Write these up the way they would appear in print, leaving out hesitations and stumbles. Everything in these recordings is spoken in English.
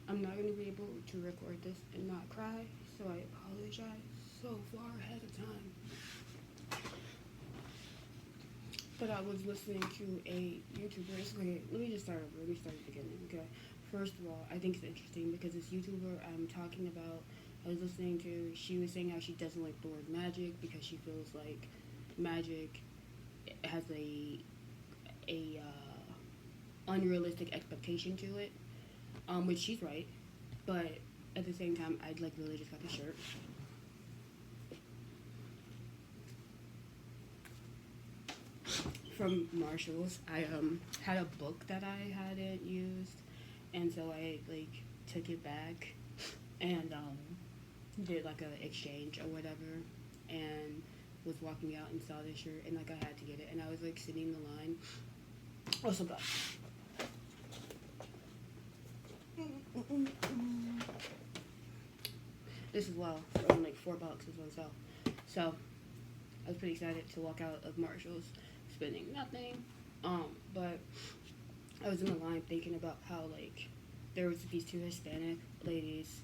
I'm not going to be able to record this and not cry, so I apologize so far ahead of time. But I was listening to a YouTuber. Okay, let me just start over. Let me start at the beginning, okay? First of all, I think it's interesting because this YouTuber I'm talking about, I was listening to, she was saying how she doesn't like the word magic because she feels like magic has a unrealistic expectation to it, which she's right. But at the same time, I'd like really just got the shirt from Marshalls. I had a book that I hadn't used, and so I like took it back and did like a exchange or whatever, and was walking out and saw this shirt and like I had to get it, and I was like sitting in the line. Oh, so God. This is well for only like $4 is on sale. So I was pretty excited to walk out of Marshalls spending nothing. But I was in the line thinking about how like there was these two Hispanic ladies,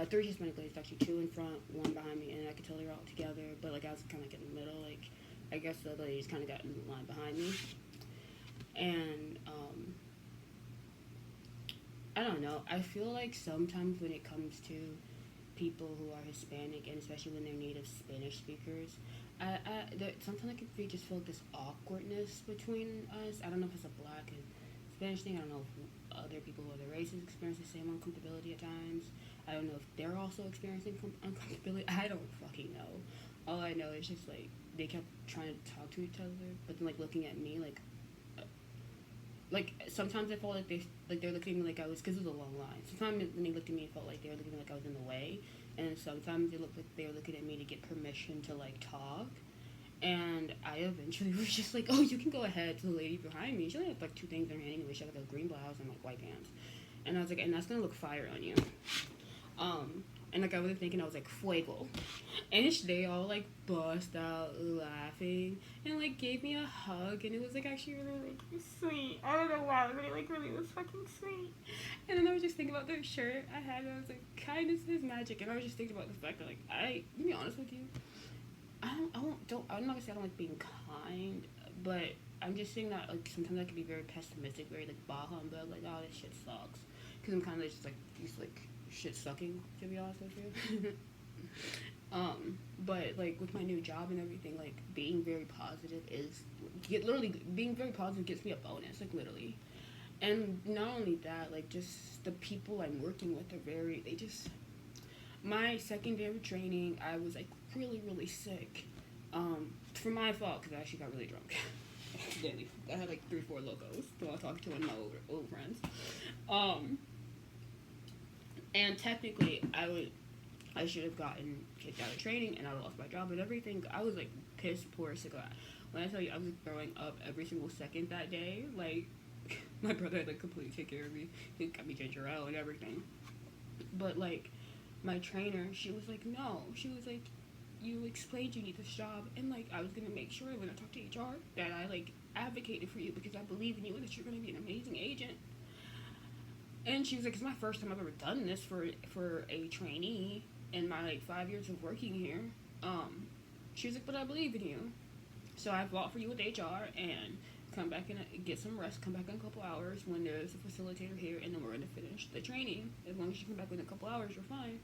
three Hispanic ladies actually, two in front, one behind me, and I could tell they were all together. But like I was kind of like in the middle, like I guess the other ladies kind of got in the line behind me, and I don't know. I feel like sometimes when it comes to people who are Hispanic, and especially when they're native Spanish speakers, sometimes I can just feel like this awkwardness between us. I don't know if it's a black and Spanish thing. I don't know if other people of other races experience the same uncomfortability at times. I don't know if they're also experiencing uncomfortability. I don't fucking know. All I know is just like they kept trying to talk to each other, but then like looking at me like sometimes I felt like they're looking at me like I was, because it was a long line. Sometimes when they looked at me, it felt like they were looking at me like I was in the way, and sometimes they looked like they were looking at me to get permission to like talk. And I eventually was just like, oh, you can go ahead, to the lady behind me. She only had like two things in her hand anyway. She had like a green blouse and like white pants, and I was like, and that's gonna look fire on you. And like I was thinking, I was like fuego, and they all like bust out laughing and like gave me a hug, and it was like actually really like sweet. I don't know why, but it like really was fucking sweet. And then I was just thinking about the shirt I had, and I was like, kindness is magic, and I was just thinking about the fact that like to be honest with you, I'm not gonna say I don't like being kind, but I'm just saying that like sometimes I can be very pessimistic, very like bah humbug, like oh this shit sucks, because I'm kind of just like used to like shit sucking, to be honest with you. But like with my new job and everything, like being very positive is literally being very positive gets me a bonus, like literally. And not only that, like just the people I'm working with are very, they just, my second day of training, I was like really sick. For my fault, because I actually got really drunk. Accidentally. I had like 3-4 locos while talking to one of my old friends. And technically, I should have gotten kicked out of training, and I lost my job and everything. I was like piss poor sick of that. When I tell you I was like, throwing up every single second that day, like my brother had like completely take care of me. He got me ginger ale and everything. But like my trainer, she was like, no. She was like, you explained you need this job, and like I was gonna make sure when I talk to HR that I like advocated for you because I believe in you and that you're gonna be an amazing agent. And she was like, it's my first time I've ever done this for a trainee in my like 5 years of working here. She was like, but I believe in you. So I fought for you with HR and come back and get some rest, come back in a couple hours when there's a facilitator here, and then we're going to finish the training. As long as you come back within a couple hours, you're fine.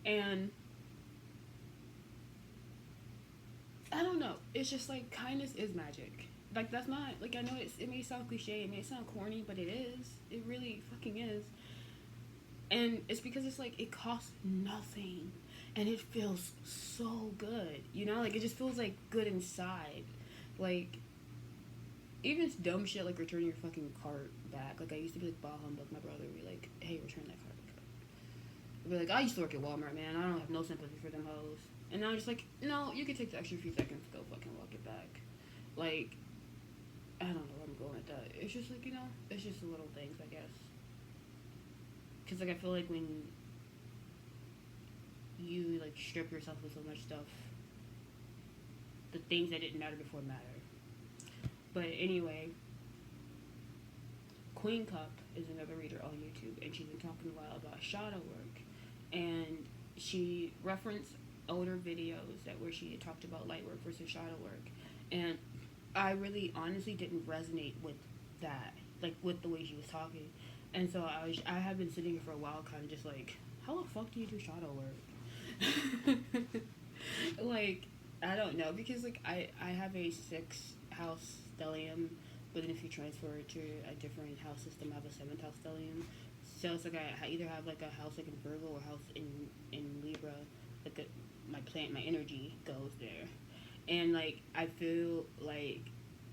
And I don't know. It's just like kindness is magic. Like that's not like, I know it may sound cliche, it may sound corny, but it is. It really fucking is. And it's because it's like it costs nothing, and it feels so good. You know, like it just feels like good inside. Like even it's dumb shit like returning your fucking cart back. Like I used to be like bah humbug. My brother would be like, "Hey, return that cart back." I'd be like, "I used to work at Walmart, man. I don't have no sympathy for them hoes." And now I'm just like, "No, you can take the extra few seconds to go fucking walk it back." Like I don't know where I'm going with that. It's just like, you know, it's just the little things, I guess. Because like I feel like when you like strip yourself of so much stuff, the things that didn't matter before matter. But anyway, Queen Cup is another reader on YouTube, and she's been talking a while about shadow work, and she referenced older videos that where she had talked about light work versus shadow work, and I really honestly didn't resonate with that, like with the way she was talking, and so I have been sitting here for a while, kind of just like, how the fuck do you do shadow work? Like, I don't know, because like I have a 6th house stellium, but then if you transfer it to a different house system, I have a 7th house stellium. So it's like I either have like a house like in Virgo or house in Libra. Like my energy goes there, and like I feel like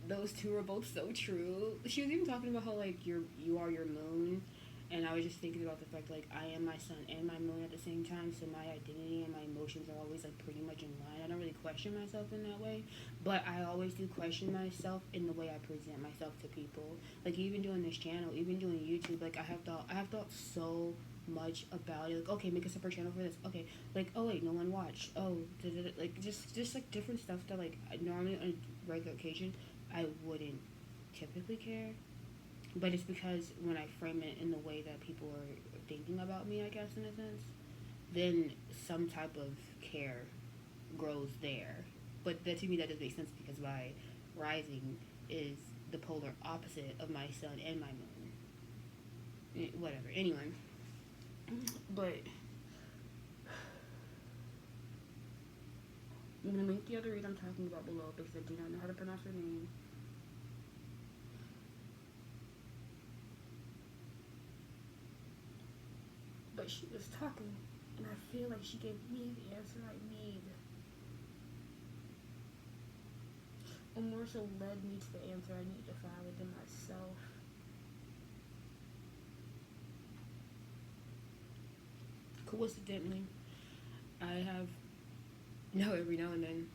those two are both so true. She was even talking about how like you are your moon, and I was just thinking about the fact like I am my sun and my moon at the same time, so my identity and my emotions are always like pretty much in line. I don't really question myself in that way, but I always do question myself in the way I present myself to people. Like even doing this channel, even doing YouTube, like I have thought so much about it. Like, okay, make a separate channel for this. Okay, like, oh wait, no one watched. Oh, like just like different stuff that like normally on a regular occasion I wouldn't typically care, but it's because when I frame it in the way that people are thinking about me, I guess, in a sense, then some type of care grows there. But that, to me, that doesn't make sense because my rising is the polar opposite of my sun and my moon. Whatever. Anyway, but I'm gonna link the other read I'm talking about below because I do not know how to pronounce her name. But she was talking, and I feel like she gave me the answer I need. Or more so led me to the answer I need to find within myself. Coincidentally, I have every now and then,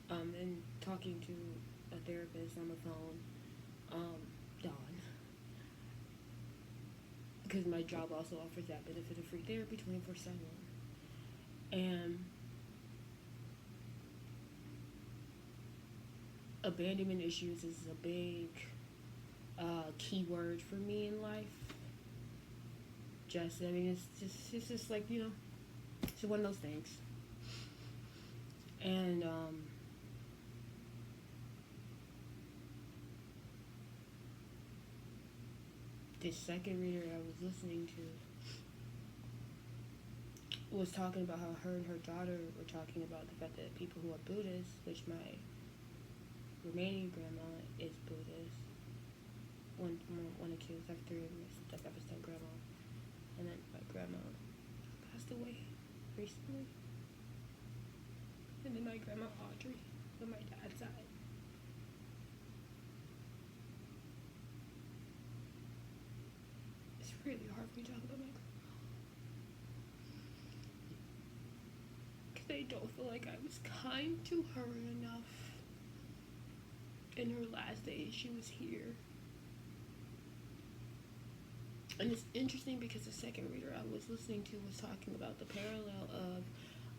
and talking to a therapist on the phone, Dawn, because my job also offers that benefit of free therapy 24/7, and abandonment issues is a big key word for me in life. I mean, it's just like, it's one of those things. And this second reader I was listening to was talking about how her and her daughter were talking about the fact that people who are Buddhists, which my remaining grandma is Buddhist, one or two, it's like 3 of them, that's my step grandma, and then my grandma passed away recently, and then my grandma Audrey on my dad's side. It's really hard for me to talk about my grandma because I don't feel like I was kind to her enough in her last days she was here. And it's interesting because the second reader I was listening to was talking about the parallel of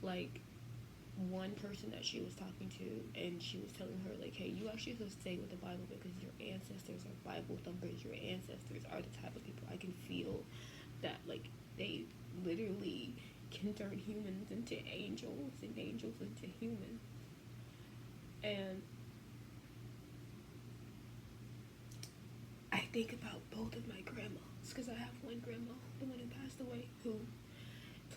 like one person that she was talking to, and she was telling her like, hey, you actually have to stay with the Bible because your ancestors are Bible thumpers. Your ancestors are the type of people I can feel that like they literally can turn humans into angels and angels into humans. And I think about both of my grandmas because I have one grandma, the one who passed away, who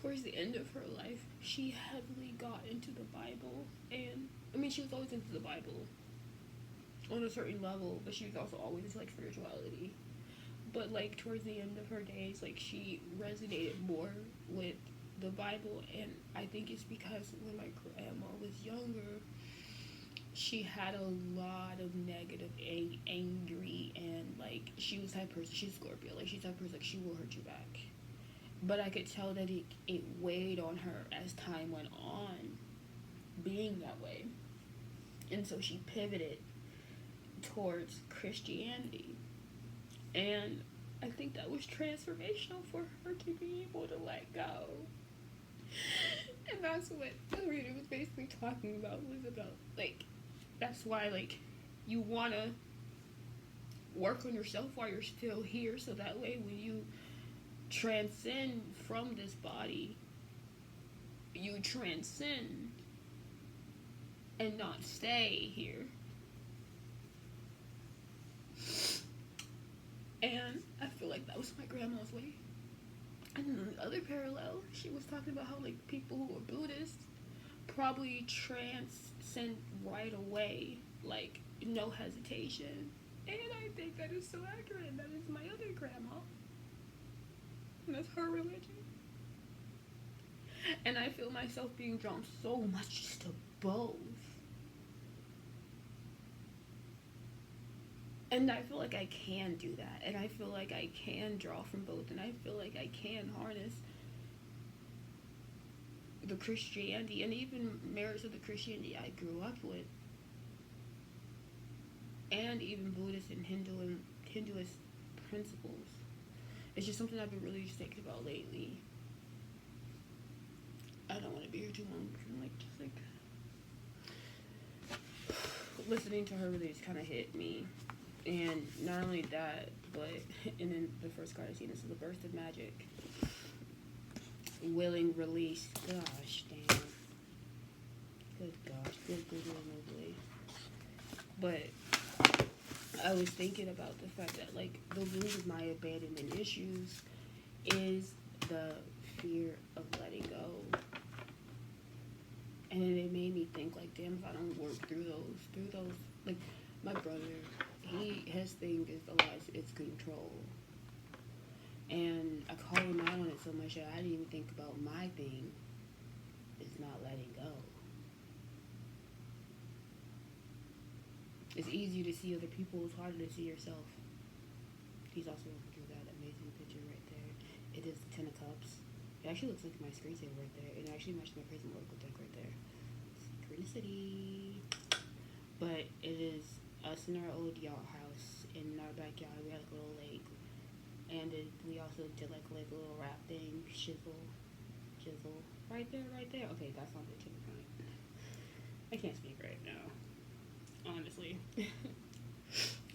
towards the end of her life, she heavily got into the Bible. And I mean, she was always into the Bible on a certain level, but she was also always into like spirituality. But like towards the end of her days, like she resonated more with the Bible, and I think it's because when my grandma was younger, she had a lot of negative, angry, and like she was that person. She's Scorpio, like she's that person, like she will hurt you back. But I could tell that it weighed on her as time went on, being that way, and so she pivoted towards Christianity, and I think that was transformational for her to be able to let go. And that's what the reader was basically talking about, was about like, that's why like you wanna work on yourself while you're still here, so that way when you transcend from this body, you transcend and not stay here. And I feel like that was my grandma's way. And then the other parallel, she was talking about how like people who are Buddhists probably transcend right away, like no hesitation. And I think that is so accurate. That is my other grandma. And that's her religion. And I feel myself being drawn so much to both. And I feel like I can do that. And I feel like I can draw from both. And I feel like I can harness the Christianity and even merits of the Christianity I grew up with. And even Buddhist and Hinduist principles. It's just something I've been really just thinking about lately. I don't want to be here too long. Listening to her really just kind of hit me. And not only that, but, and then the first card I seen, this is the Birth of Magic. Willing release. Gosh, damn. Good gosh. Good. But I was thinking about the fact that, like, the root of my abandonment issues is the fear of letting go. And it made me think, like, damn, if I don't work through those, like, my brother, his thing is it's control. And I call him out on it so much that I didn't even think about my thing is not letting go. It's easier to see other people, it's harder to see yourself. He's also drew that amazing picture right there. It is the Ten of Cups. It actually looks like my screensaver right there. It actually matches my prison oracle deck right there. Synchronicity. But it is us in our old yard house. In our backyard, we had like a little lake. And we also did like a little rap thing. Shizzle. Right there. Okay, that's not the tipping point. I can't speak right now. Honestly.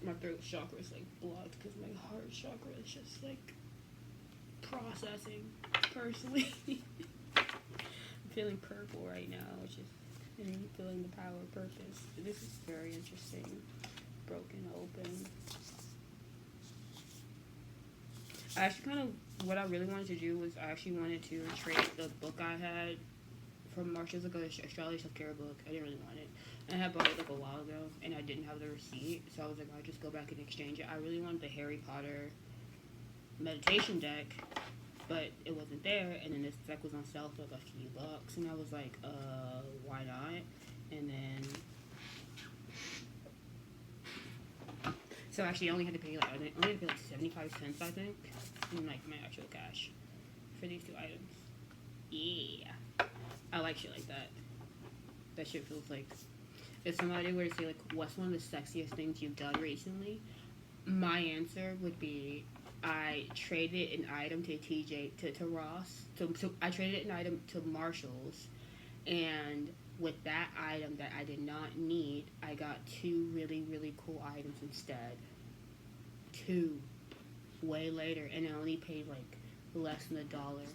My throat chakra is like blocked because my heart chakra is just like processing personally. I'm feeling purple right now, which is, and I'm feeling the power of purpose. This is very interesting. Broken open. I actually what I really wanted to do was I actually wanted to trade the book I had from Marsha's, like, a astrology self-care book. I didn't really want it. And I had bought it like a while ago, and I didn't have the receipt, so I was like, I'll just go back and exchange it. I really wanted the Harry Potter meditation deck, but it wasn't there, and then this deck was on sale for like a few bucks, and I was like, why not? And then, so actually I only had to pay like 75 cents, I think, in like my actual cash for these two items. Yeah. I like shit like that. That shit feels like, if somebody were to say, like, what's one of the sexiest things you've done recently? My answer would be, I traded an item to Ross. I traded an item to Marshall's, and with that item that I did not need, I got two really, really cool items instead. Two. Way later, and I only paid, like, less than $1.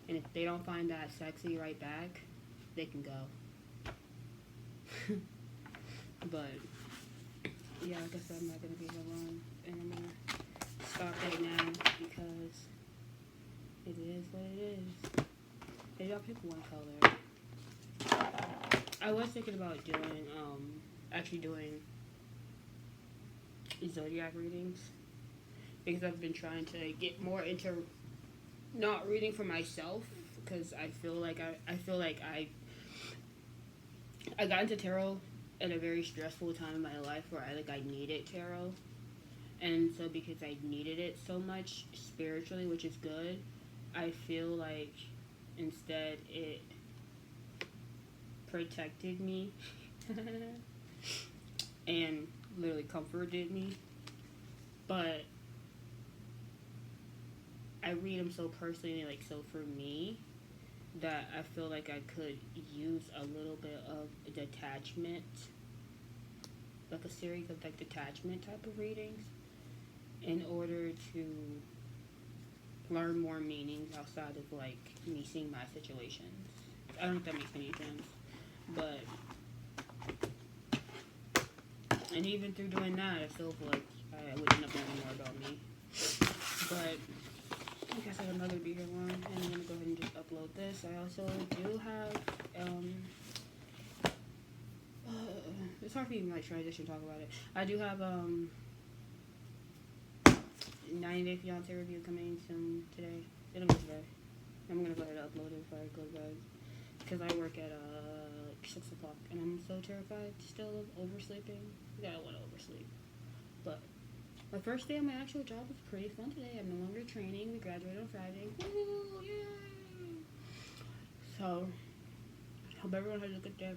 And if they don't find that sexy right back, they can go. But, yeah, like I said, I'm not going to be here long. And I'm going to stop right now because it is what it is. Maybe I'll pick one color. I was thinking about doing zodiac readings. Because I've been trying to get more into not reading for myself, because I feel like I got into tarot at a very stressful time in my life where I needed tarot, and so because I needed it so much spiritually, which is good, I feel like instead it protected me and literally comforted me, but I read them so personally, like, so for me, that I feel like I could use a little bit of detachment like a series of like detachment type of readings in order to learn more meanings outside of like me seeing my situations. I don't know if that makes any sense, but and even through doing that, I still feel like I would end up learning more about me. But I guess I have another bigger one, and I'm gonna go ahead and just upload this. I also do have it's hard for me to like transition talk about it. I do have 90 Day Fiance review coming soon today. It'll go today. I'm gonna go ahead and upload it before I go to bed because I work at 6 o'clock and I'm so terrified still of oversleeping. I don't want to oversleep. But my first day on my actual job was pretty fun today. I'm no longer training. We graduated on Friday. Woo! Yay! So, hope everyone has a good day.